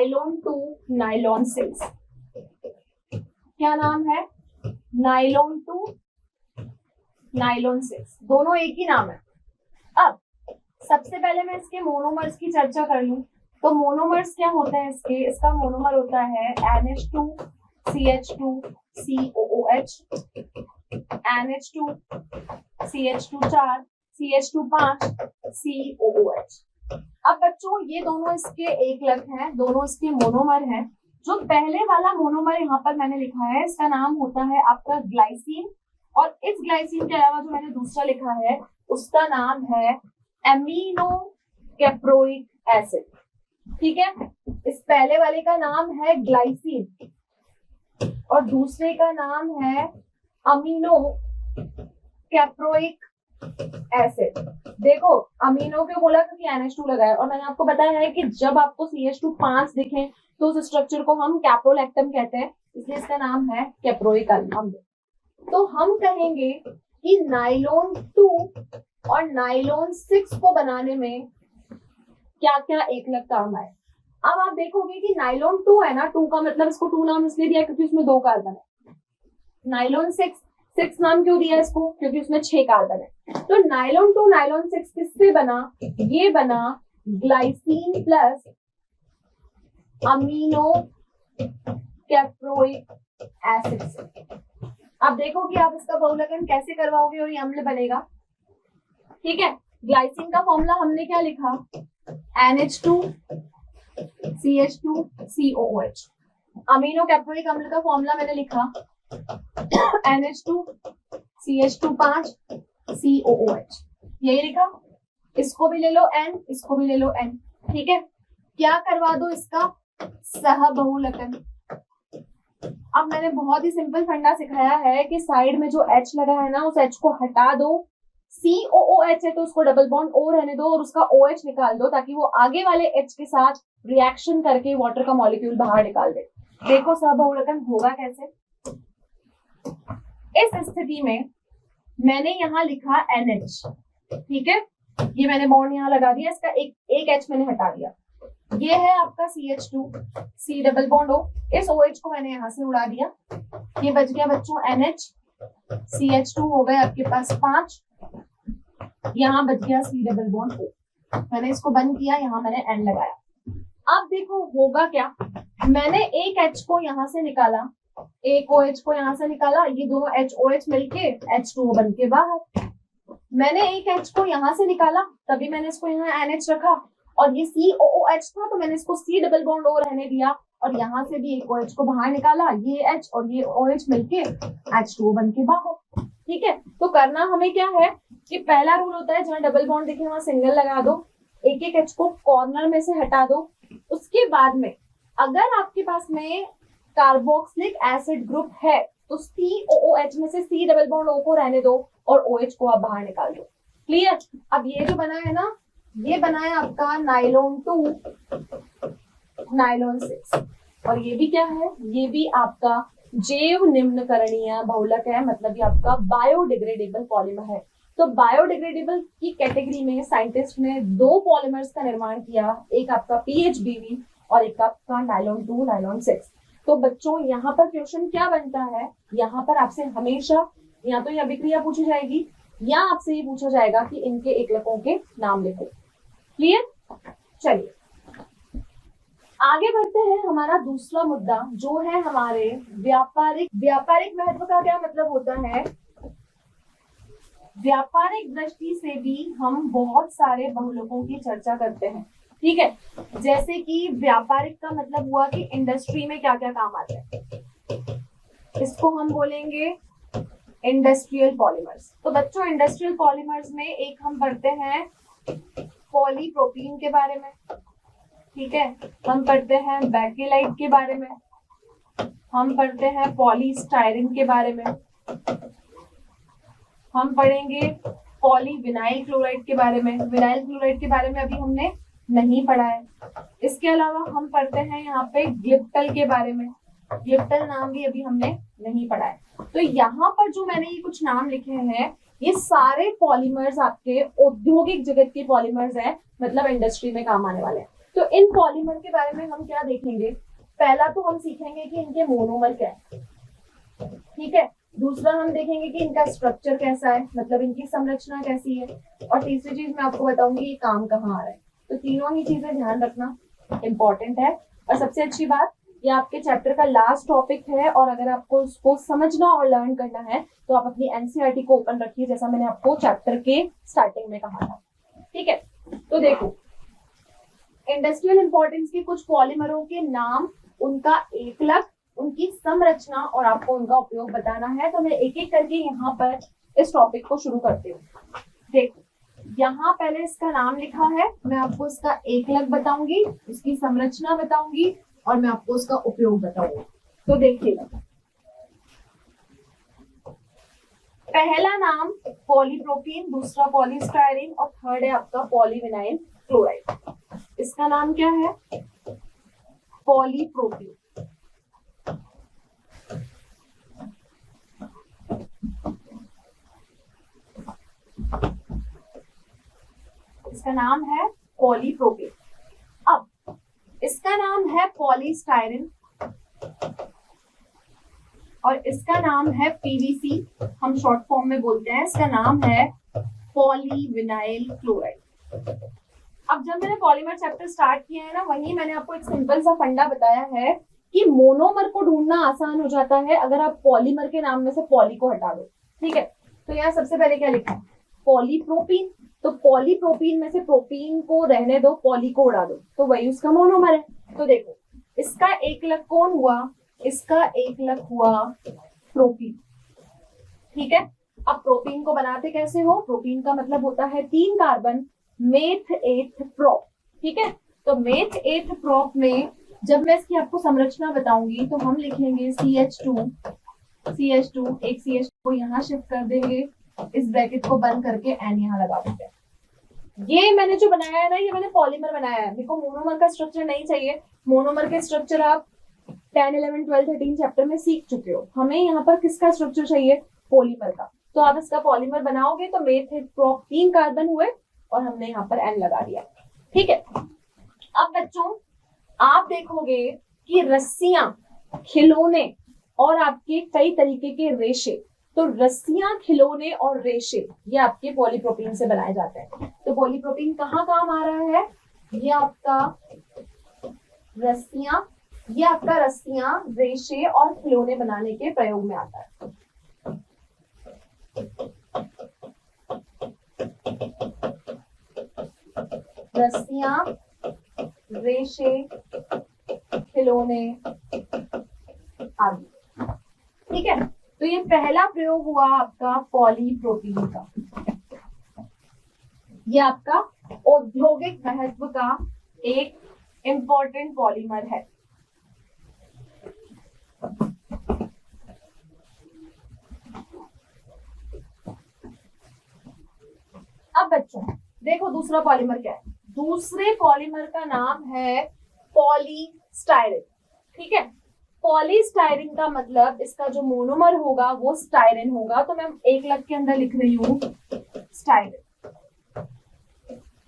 Nylon 2, nylon 6। क्या नाम है? नाइलॉन 2, नाइलॉन 6, दोनों एक ही नाम है। अब सबसे पहले मैं इसके मोनोमर्स की चर्चा कर लूं तो मोनोमर्स क्या होते हैं इसके? इसका मोनोमर होता है NH2 CH2 COOH, NH2 CH2 4 CH2 5 COOH। अब बच्चों ये दोनों इसके एकलक हैं, दोनों इसके मोनोमर हैं। जो पहले वाला मोनोमर यहाँ पर मैंने लिखा है इसका नाम होता है आपका ग्लाइसिन, और इस ग्लाइसिन के अलावा जो मैंने दूसरा लिखा है उसका नाम है एमिनो कैप्रोइक एसिड। ठीक है, इस पहले वाले का नाम है ग्लाइसिन और दूसरे का नाम है अमीनो कैप्रोइक एसिड। देखो अमीनो क्यों बोला? क्योंकि NH2 लगा है, और मैंने आपको बताया है कि जब आपको CH2 5 दिखे तो उस स्ट्रक्चर को हम कैप्रोलैक्टम कहते हैं, इसलिए इसका नाम है कैप्रोइक अम्ल। तो हम कहेंगे कि नाइलॉन 2 और नाइलॉन 6 को बनाने में क्या क्या एकलक काम आए। अब आप देखोगे कि नाइलॉन 2 है ना, 2 का मतलब इसको 2 नाम इसलिए दिया क्योंकि उसमें 2 कार्बन है। नाइलॉन 6 नाम क्यों दिया इसको? क्योंकि उसमें 6 कार्बन है। तो नाइलॉन 2 नाइलॉन 6 किससे बना? ये बना glycine plus amino caproic acid से। अब देखो कि आप इसका बहुलकन कैसे करवाओगे और ये अम्ल बनेगा। ठीक है, ग्लाइसिन का फॉर्मूला हमने क्या लिखा? NH2 CH2 COOH। Amino caproic अम्ल का फॉर्मूला मैंने लिखा NH2 CH2 5 COOH, यही लिखा। इसको भी ले लो N, इसको भी ले लो N। ठीक है, क्या करवा दो इसका? सह बहुलकन। अब मैंने बहुत ही सिंपल फंडा सिखाया है कि साइड में जो H लगा है ना उस H को हटा दो, COOH है तो उसको डबल बॉन्ड O रहने दो और उसका OH निकाल दो ताकि वो आगे वाले H के साथ रिएक्शन करके वाटर का मॉलिक्यूल बाहर निकाल दे। देखो सहबहुलकन होगा कैसे। इस स्थिति में मैंने यहाँ लिखा NH। ठीक है, ये मैंने बॉन्ड यहाँ लगा दिया, इसका एक H मैंने हटा दिया। ये है आपका CH2 C double bond O, इस OH को मैंने यहाँ से उड़ा दिया। ये बच गया बच्चों NH, CH2 हो गए आपके पास 5, यहाँ बच गया C डबल बॉन्ड O। मैंने इसको बंद किया, यहाँ मैंने N लगाया। अब देखो होगा क्या? मैंने एक H को यहाँ से निकाला, एक OH को यहाँ से निकाला, ये दोनों HOH मिलके H2O बन के बाहर। मैंने एक H को यहाँ से निकाला, तभी मैंने इसको यहाँ NH रखा, और ये COOH था तो मैंने इसको C डबल बॉन्ड O रहने दिया, और यहाँ से भी एक OH को बाहर निकाला, ये H और ये OH मिलके H2O बन के बाहर। ठीक है, तो करना हमें क्या है कि पहला रूल होता है जहाँ डबल बॉन्ड दिखे वहां सिंगल लगा दो, एक एक H को कॉर्नर में से हटा दो। उसके बाद में अगर आपके पास में कार्बोक्सिलिक एसिड ग्रुप है तो COOH में से C डबल बॉन्ड O को रहने दो और OH को आप बाहर निकाल दो। क्लियर? अब ये जो बना है ना, ये बना है आपका नाइलॉन 2 नाइलॉन 6, और ये भी क्या है? ये भी आपका जैव निम्नकरणीय बहुलक है, मतलब ये आपका बायोडिग्रेडेबल पॉलीमर है। तो बायोडिग्रेडेबल की कैटेगरी में साइंटिस्ट ने 2 पॉलीमर्स का निर्माण किया, एक आपका PHBV और एक आपका नाइलॉन 2 नाइलॉन 6। तो बच्चों यहाँ पर क्वेश्चन क्या बनता है? यहाँ पर आपसे हमेशा या तो ये अभिक्रिया पूछी जाएगी या आपसे ये पूछा जाएगा कि इनके एकलकों के नाम लिखो। क्लियर? चलिए आगे बढ़ते हैं। हमारा दूसरा मुद्दा जो है हमारे व्यापारिक महत्व का क्या मतलब होता है? व्यापारिक दृष्टि से भी हम बहुत सारे बहुलकों की चर्चा करते हैं। ठीक है, जैसे कि व्यापारिक का मतलब हुआ कि इंडस्ट्री में क्या क्या काम आता है, इसको हम बोलेंगे इंडस्ट्रियल पॉलीमर्स। तो बच्चों इंडस्ट्रियल पॉलीमर्स में एक हम पढ़ते हैं पॉलीप्रोपीन के बारे में, ठीक है, हम पढ़ते हैं बैकेलाइट के बारे में, हम पढ़ते हैं पॉलीस्टायरीन के बारे में, हम पढ़ेंगे पॉलीविनाइल क्लोराइड के बारे में। विनाइल क्लोराइड के बारे में अभी हमने नहीं पढ़ा है। इसके अलावा हम पढ़ते हैं यहाँ पे ग्लिप्टल के बारे में, ग्लिप्टल नाम भी अभी हमने नहीं पढ़ा है। तो यहाँ पर जो मैंने ये कुछ नाम लिखे हैं ये सारे पॉलीमर्स आपके औद्योगिक जगत के पॉलीमर्स हैं, मतलब इंडस्ट्री में काम आने वाले हैं। तो इन पॉलीमर के बारे में हम क्या देखेंगे, पहला तो हम सीखेंगे कि इनके मोनोमर क्या है, ठीक है। दूसरा हम देखेंगे कि इनका स्ट्रक्चर कैसा है, मतलब इनकी संरचना कैसी है, और तीसरी चीज मैं आपको बताऊंगी ये काम कहाँ आ रहा है। तो तीनों ही चीजें ध्यान रखना इंपॉर्टेंट है। और सबसे अच्छी बात, ये आपके चैप्टर का लास्ट टॉपिक है, और अगर आपको उसको समझना और लर्न करना है तो आप अपनी एनसीईआरटी को ओपन रखिए, जैसा मैंने आपको चैप्टर के स्टार्टिंग में कहा था, ठीक है। तो देखो, इंडस्ट्रियल इंपॉर्टेंस के कुछ पॉलीमरों के नाम, उनका एकलक, उनकी संरचना और आपको उनका उपयोग बताना है। तो मैं एक एक करके यहाँ पर इस टॉपिक को शुरू करती हूँ। देखो, यहाँ पहले इसका नाम लिखा है, मैं आपको इसका एकलक बताऊंगी, उसकी संरचना बताऊंगी और मैं आपको उसका उपयोग बताऊंगी। तो देखिएगा, पहला नाम पॉलीप्रोपीन, दूसरा पॉलीस्टायरीन और थर्ड है आपका पॉलीविनाइल क्लोराइड। इसका नाम क्या है, पॉलीप्रोपीन। इसका नाम है पॉलीप्रोपीन। अब इसका नाम है पॉलीस्टायरीन और इसका नाम है पीवीसी, हम शॉर्ट फॉर्म में बोलते हैं। इसका नाम है पॉलीविनाइल क्लोराइड। अब जब मैंने पॉलीमर चैप्टर स्टार्ट किया है ना, वहीं मैंने आपको एक सिंपल सा फंडा बताया है कि मोनोमर को ढूंढना आसान हो जाता है अगर आप पॉलीमर के नाम में से पॉली को हटा दो, ठीक है। तो यहाँ सबसे पहले क्या लिखा है, पॉलीप्रोपीन। तो पॉलीप्रोपीन में से प्रोपीन को रहने दो, पॉली को उड़ा दो, तो वही उसका मोनोमर है। तो देखो, इसका एकलक कौन हुआ, इसका एकलक हुआ प्रोपीन, ठीक है। अब प्रोपीन को बनाते कैसे हो, प्रोपीन का मतलब होता है 3 कार्बन मेथ एथ प्रोप, ठीक है। तो मेथ एथ प्रोप में जब मैं इसकी आपको संरचना बताऊंगी तो हम लिखेंगे CH2, एक CH2 को यहाँ शिफ्ट कर देंगे, इस ब्रैकेट को बंद करके एन यहाँ लगा देंगे। ये मैंने जो बनाया है ना, ये मैंने पॉलीमर बनाया है, मेरे को मोनोमर का स्ट्रक्चर नहीं चाहिए। मोनोमर के स्ट्रक्चर आप 10, 11, 12, 13 चैप्टर में सीख चुके हो। हमें यहाँ पर किसका स्ट्रक्चर चाहिए, पॉलीमर का। तो आप इसका पॉलीमर बनाओगे तो मेथ प्रोप 3 कार्बन हुए और हमने यहाँ पर एन लगा दिया, ठीक है। अब बच्चों, आप देखोगे कि रस्सियां, खिलौने और आपके कई तरीके के रेशे, तो रस्सियां, खिलौने और रेशे ये आपके पॉलीप्रोपीन से बनाए जाते हैं। तो पॉलीप्रोपीन कहाँ काम आ रहा है, ये आपका रस्सियां, ये आपका रस्सियां, रेशे और खिलौने बनाने के प्रयोग में आता है। रस्सियां, रेशे, खिलौने आदि, ठीक है। तो ये पहला प्रयोग हुआ आपका पॉलीप्रोपीन का। ये आपका औद्योगिक महत्व का एक इंपॉर्टेंट पॉलीमर है। अब बच्चों देखो, दूसरा पॉलीमर क्या है, दूसरे पॉलीमर का नाम है पॉलीस्टायरीन, ठीक है। पॉलीस्टायरीन का मतलब इसका जो मोनोमर होगा वो स्टायरीन होगा। तो मैं एक लग के अंदर लिख रही हूँ स्टायरीन,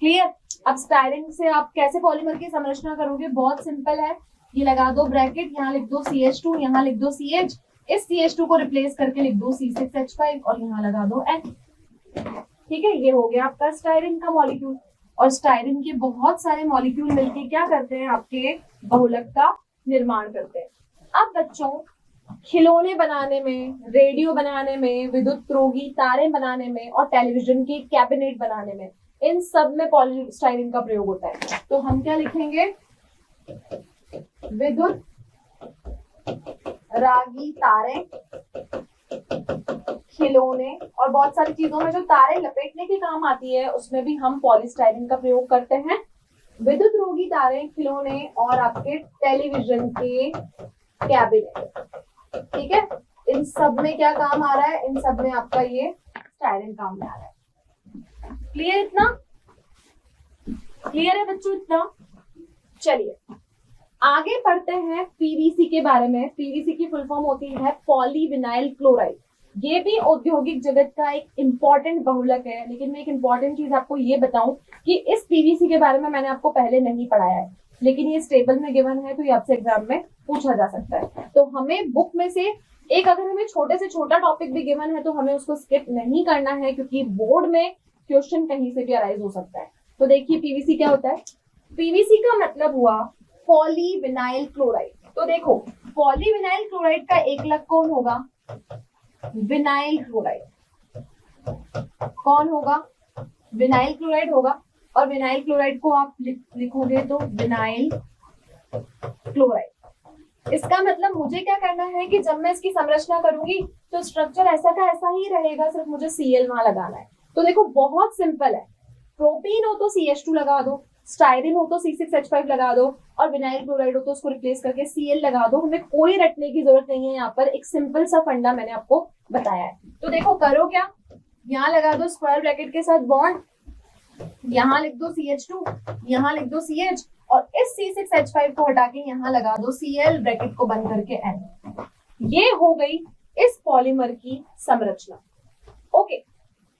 क्लियर। अब स्टायरीन से आप कैसे पॉलीमर की संरचना करोगे, बहुत सिंपल है, ये लगा दो ब्रैकेट, यहाँ लिख दो CH2, यहाँ लिख दो CH, इस CH2 को रिप्लेस करके लिख दो C6H5 और यहाँ लगा दो N, ठीक है। ये हो गया आपका स्टायरीन का मॉलिक्यूल। और स्टायरीन के बहुत सारे मॉलिक्यूल मिलके क्या करते हैं, आपके बहुलक का निर्माण करते हैं। अब बच्चों, खिलौने बनाने में, रेडियो बनाने में, विद्युत रोगी तारे बनाने में और टेलीविजन के कैबिनेट बनाने में, इन सब में पॉलीस्टायरीन का प्रयोग होता है। तो हम क्या लिखेंगे, विद्युत रागी तारे, खिलौने और बहुत सारी चीजों में जो तारे लपेटने के काम आती है उसमें भी हम पॉलीस्टायरीन का प्रयोग करते हैं। विद्युत रोगी तारे, खिलौने और आपके टेलीविजन के कैबिनेट, ठीक है। इन सब में क्या काम आ रहा है, इन सब में आपका ये स्टायरीन काम में आ रहा है। क्लियर, इतना क्लियर है बच्चों, इतना। चलिए आगे पढ़ते हैं पीवीसी के बारे में। पीवीसी की फुल फॉर्म होती है पॉलीविनाइल क्लोराइड। ये भी औद्योगिक जगत का एक इम्पॉर्टेंट बहुलक है। लेकिन मैं एक इम्पॉर्टेंट चीज आपको ये बताऊं कि इस पीवीसी के बारे में मैंने आपको पहले नहीं पढ़ाया है, लेकिन ये स्टेबल में गिवन है, तो ये आपसे एग्जाम में पूछा जा सकता है। तो हमें बुक में से एक, अगर हमें छोटे से छोटा टॉपिक भी गिवन है तो हमें उसको स्किप नहीं करना है, क्योंकि बोर्ड में क्वेश्चन कहीं से भी अराइज हो सकता है। तो देखिए पीवीसी क्या होता है। पीवीसी का मतलब हुआ पॉलीविनाइल क्लोराइड। तो देखो पॉलीविनाइल क्लोराइड का एक लग कौन होगा, विनाइल क्लोराइड। कौन होगा, विनाइल क्लोराइड होगा। और विनाइल क्लोराइड को आप लिखोगे तो विनाइल क्लोराइड। इसका मतलब मुझे क्या करना है कि जब मैं इसकी संरचना करूंगी तो स्ट्रक्चर ऐसा का ऐसा ही रहेगा, सिर्फ मुझे Cl वहां लगाना है। तो देखो बहुत सिंपल है, प्रोपीन हो तो CH2 लगा दो, स्टाइरिन हो तो C6H5 लगा दो, और विनाइल क्लोराइड हो तो उसको रिप्लेस करके Cl लगा दो। हमें कोई रटने की जरूरत नहीं है, यहाँ पर एक सिंपल सा फंडा मैंने आपको बताया है। तो देखो करो क्या, यहाँ लगा दो स्क्वायर ब्रैकेट के साथ बॉन्ड, यहाँ लिख दो CH2, यहाँ लिख दो CH, और इस C6H5 को हटा के यहाँ लगा दो Cl, ब्रैकेट को बंद करके N। ये हो गई इस पॉलीमर की संरचना। ओके,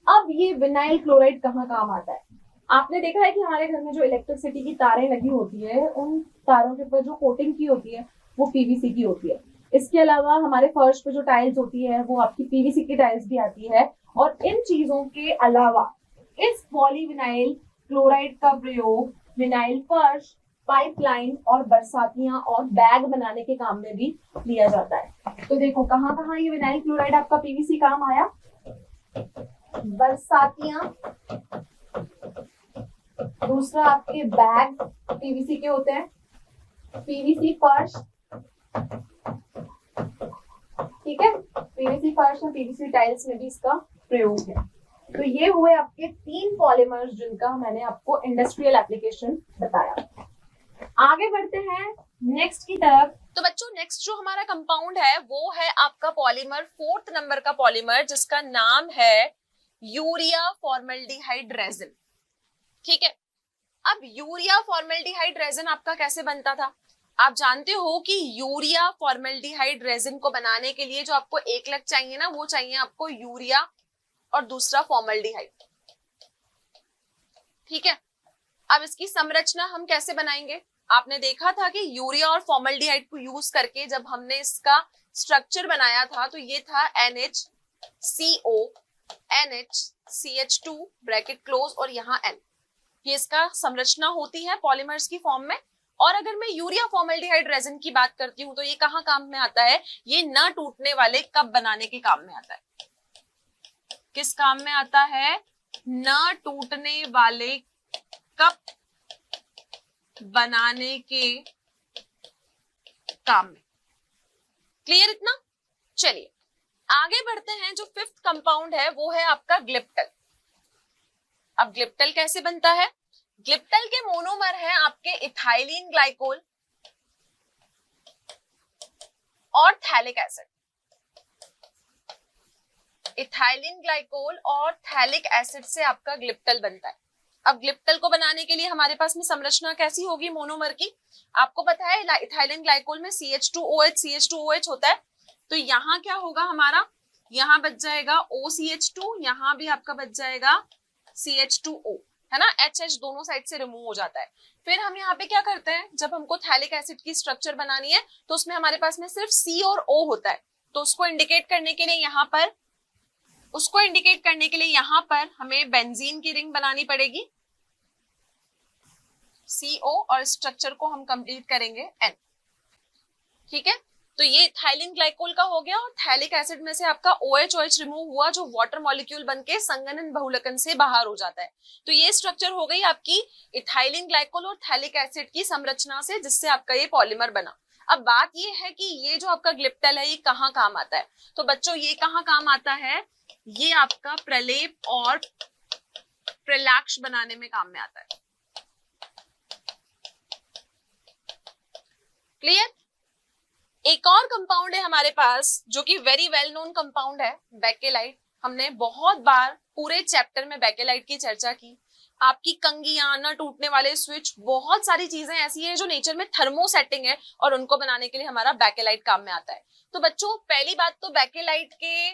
अब ये विनाइल क्लोराइड कहाँ काम आता है। आपने देखा है कि हमारे घर में जो इलेक्ट्रिसिटी की तारें लगी होती है, उन तारों के ऊपर जो कोटिंग की होती है वो पीवीसी की होती है। इसके अलावा हमारे फर्श पे जो टाइल्स होती है वो आपकी पीवीसी की टाइल्स भी आती है। और इन चीजों के अलावा इस पॉलीविनाइल क्लोराइड का प्रयोग विनाइल फर्श, पाइपलाइन और बरसातियां और बैग बनाने के काम में भी लिया जाता है। तो देखो कहाँ कहाँ ये विनाइल क्लोराइड आपका पीवीसी काम आया, बरसातियां, दूसरा आपके बैग पीवीसी के होते हैं, पीवीसी फर्श, ठीक है, पीवीसी फर्श और पीवीसी टाइल्स में भी इसका प्रयोग है। तो ये हुए आपके 3 पॉलीमर्स जिनका मैंने आपको इंडस्ट्रियल एप्लीकेशन बताया। आगे बढ़ते हैं नेक्स्ट की तरफ। तो बच्चों नेक्स्ट जो हमारा कंपाउंड है वो है आपका पॉलीमर, 4th नंबर का पॉलीमर, जिसका नाम है यूरिया फॉर्मल्डिहाइड रेजिन। ठीक है, अब यूरिया फॉर्मल्डिहाइड रेजिन आपका कैसे बनता था। आप जानते हो कि यूरिया फॉर्मल्डिहाइड रेजिन को बनाने के लिए जो आपको एक लग चाहिए ना, वो चाहिए आपको यूरिया और दूसरा फॉर्मल्डिहाइड। ठीक है, अब इसकी संरचना हम कैसे बनाएंगे। आपने देखा था कि यूरिया और फॉर्मल्डिहाइड को यूज करके जब हमने इसका स्ट्रक्चर बनाया था तो ये था NHCO, NHCH2 ब्रैकेट क्लोज और यहाँ N। ये इसका संरचना होती है पॉलीमर्स की फॉर्म में। और अगर मैं यूरिया फॉर्मल्डिहाइड रेजिन की बात करती हूँ तो ये कहाँ काम में आता है, ये न टूटने वाले कप बनाने के काम में आता है। किस काम में आता है, न टूटने वाले कप बनाने के काम में। क्लियर इतना। चलिए आगे बढ़ते हैं। जो 5th कंपाउंड है वो है आपका ग्लिप्टल। अब ग्लिप्टल कैसे बनता है, ग्लिप्टल के मोनोमर है आपके इथाइलिन ग्लाइकोल और थैलिक एसिड। इथाइलिन ग्लाइकोल और थैलिक एसिड से आपका ग्लिप्टल बनता है। अब ग्लिप्टल को बनाने के लिए हमारे पास में संरचना कैसी होगी मोनोमर की। आपको पता है इथाइलिन ग्लाइकोल में CH2OH होता है। तो यहाँ क्या होगा हमारा, यहाँ बच जाएगा OCH2, यहाँ भी आपका बच जाएगा CH2O, है ना। HH दोनों साइड से रिमूव हो जाता है। फिर हम यहाँ पे क्या करते हैं, जब हमको थैलिक एसिड की स्ट्रक्चर बनानी है तो उसमें हमारे पास में सिर्फ C और O होता है। तो उसको इंडिकेट करने के लिए यहाँ पर हमें बेंजीन की रिंग बनानी पड़ेगी, CO, और स्ट्रक्चर को हम कंप्लीट करेंगे N। ठीक है, तो ये थाइलिन ग्लाइकोल का हो गया। और थैलिक एसिड में से आपका OH रिमूव हुआ, जो वाटर मॉलिक्यूल बनके संगनन बहुलकन से बाहर हो जाता है। तो ये स्ट्रक्चर हो गई आपकी इथाइलिन ग्लाइकोल और थैलिक एसिड की संरचना से, जिससे आपका ये पॉलीमर बना। अब बात ये है कि ये जो आपका ग्लिप्टल है ये कहाँ काम आता है। तो बच्चों ये कहाँ काम आता है, ये आपका प्रलेप और प्रलाक्ष बनाने में काम में आता है। क्लियर। एक और कंपाउंड है हमारे पास जो कि वेरी वेल नोन कंपाउंड है, बेकेलाइट। हमने बहुत बार पूरे चैप्टर में बेकेलाइट की चर्चा की। आपकी कंघियां, न टूटने वाले स्विच, बहुत सारी चीजें ऐसी हैं जो नेचर में थर्मोसेटिंग है और उनको बनाने के लिए हमारा बेकेलाइट काम में आता है। तो बच्चों पहली बात तो बेकेलाइट के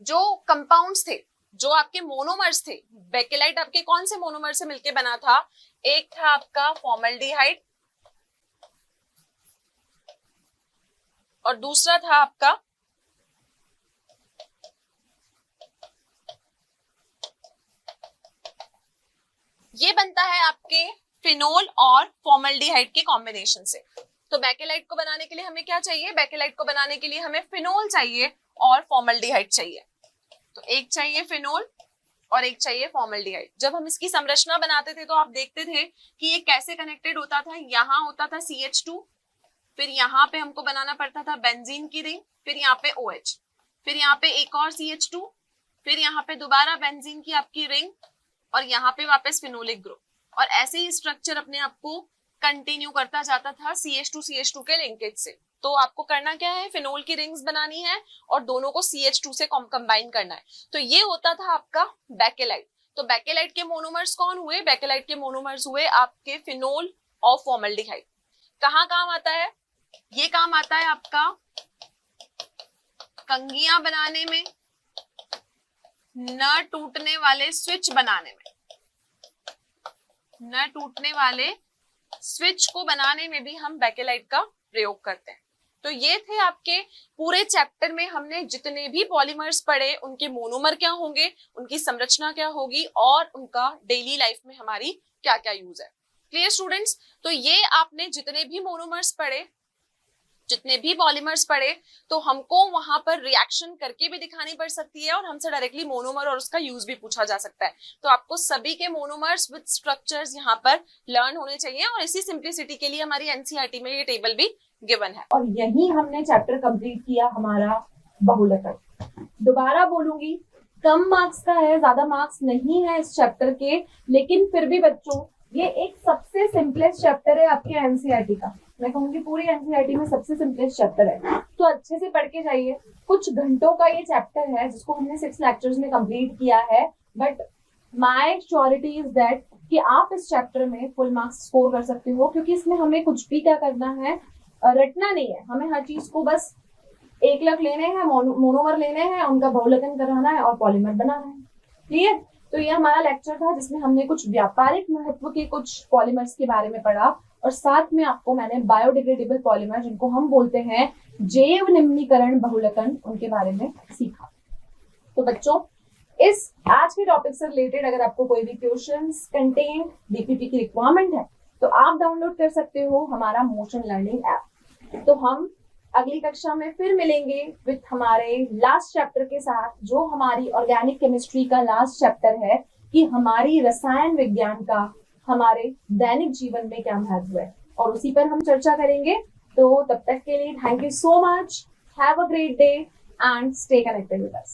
जो कंपाउंड्स थे, जो आपके मोनोमर्स थे, बेकेलाइट आपके कौन से मोनोमर से मिलके बना था? एक था आपका फॉर्मल्डिहाइड और दूसरा था आपका ये बनता है आपके फिनोल और फॉर्मल्डिहाइड के कॉम्बिनेशन से। तो बेकेलाइट को बनाने के लिए हमें क्या चाहिए? बेकेलाइट को बनाने के लिए हमें फिनोल चाहिए और फॉर्मल्डिहाइड चाहिए। तो एक चाहिए फिनोल और एक चाहिए फॉर्मल्डिहाइड। जब हम इसकी संरचना बनाते थे तो आप देखते थे कि ये कैसे कनेक्टेड होता था। यहाँ होता था CH2, फिर यहाँ पे हमको बनाना पड़ता था बेंजीन की रिंग, फिर यहाँ पे OH, फिर यहाँ पे एक और CH2, फिर यहाँ पे दोबारा बेंजीन की आपकी रिंग और यहाँ पे वापस फिनोलिक ग्रुप, और ऐसे ही स्ट्रक्चर अपने आप को कंटिन्यू करता जाता था CH2 के लिंकेज से। तो आपको करना क्या है? फिनोल की रिंग्स बनानी है और दोनों को CH2 से कंबाइन करना है। तो ये होता था आपका बेकेलाइट। तो बेकेलाइट के मोनोमर्स कौन हुए? बेकेलाइट के मोनोमर्स हुए आपके फिनोल और फॉर्मल्डिहाइड। कहाँ काम आता है? ये काम आता है आपका कंघियां बनाने में, न टूटने वाले स्विच बनाने में, न टूटने वाले स्विच को बनाने में भी हम बेकेलाइट का प्रयोग करते हैं। तो ये थे आपके पूरे चैप्टर में हमने जितने भी पॉलीमर्स पढ़े, उनके मोनोमर क्या होंगे, उनकी संरचना क्या होगी और उनका डेली लाइफ में हमारी क्या क्या यूज है। Clear students? तो ये आपने जितने भी मोनोमर्स पढ़े, जितने भी पॉलीमर्स पढ़े, तो हमको वहां पर रिएक्शन करके भी दिखानी पड़ सकती है और हमसे डायरेक्टली मोनोमर और उसका यूज भी पूछा जा सकता है। तो आपको सभी के मोनोमर्स विद स्ट्रक्चर्स यहाँ पर लर्न होने चाहिए और इसी सिंप्लिसिटी के लिए हमारी एनसीईआरटी में ये टेबल भी गिवन है। और यही हमने चैप्टर कंप्लीट किया हमारा बहुलकन। दोबारा बोलूंगी, कम मार्क्स का है, ज्यादा मार्क्स नहीं है इस चैप्टर के, लेकिन फिर भी बच्चों ये एक सबसे सिंपलेस्ट चैप्टर है आपके एनसीईआरटी का। मैं कहूंगी पूरी एनसीईआरटी में सबसे सिंपलेस्ट चैप्टर है, तो अच्छे से पढ़ के जाइए। कुछ घंटों का ये चैप्टर है जिसको हमने 6 लेक्चर्स में कंप्लीट किया है, but my surety is that कि आप इस चैप्टर में फुल मार्क्स स्कोर कर सकते हो, क्योंकि इसमें हमें कुछ भी क्या करना है, रटना नहीं है। हमें हर चीज को बस एक लग लेने हैं, मोनोमर लेने हैं, उनका बहुलकन कराना है और पॉलीमर बनाना है। क्लियर? तो ये हमारा लेक्चर था जिसमें हमने कुछ व्यापारिक महत्व के कुछ पॉलीमर्स के बारे में पढ़ा और साथ में आपको मैंने बायोडिग्रेडेबल पॉलीमर, जिनको हम बोलते हैं जैव निम्नीकरण बहुलकन, उनके बारे में सीखा। तो बच्चों इस आज के टॉपिक से रिलेटेड अगर आपको कोई भी क्वेश्चंस कंटेंट डीपीपी की रिक्वायरमेंट है तो आप डाउनलोड कर सकते हो हमारा मोशन लर्निंग ऐप। तो हम अगली कक्षा में फिर मिलेंगे विद हमारे लास्ट चैप्टर के साथ, जो हमारी ऑर्गेनिक केमिस्ट्री का लास्ट चैप्टर है कि हमारी रसायन विज्ञान का हमारे दैनिक जीवन में क्या महत्व है, और उसी पर हम चर्चा करेंगे। तो तब तक के लिए thank you so much, have a great day and stay connected with us.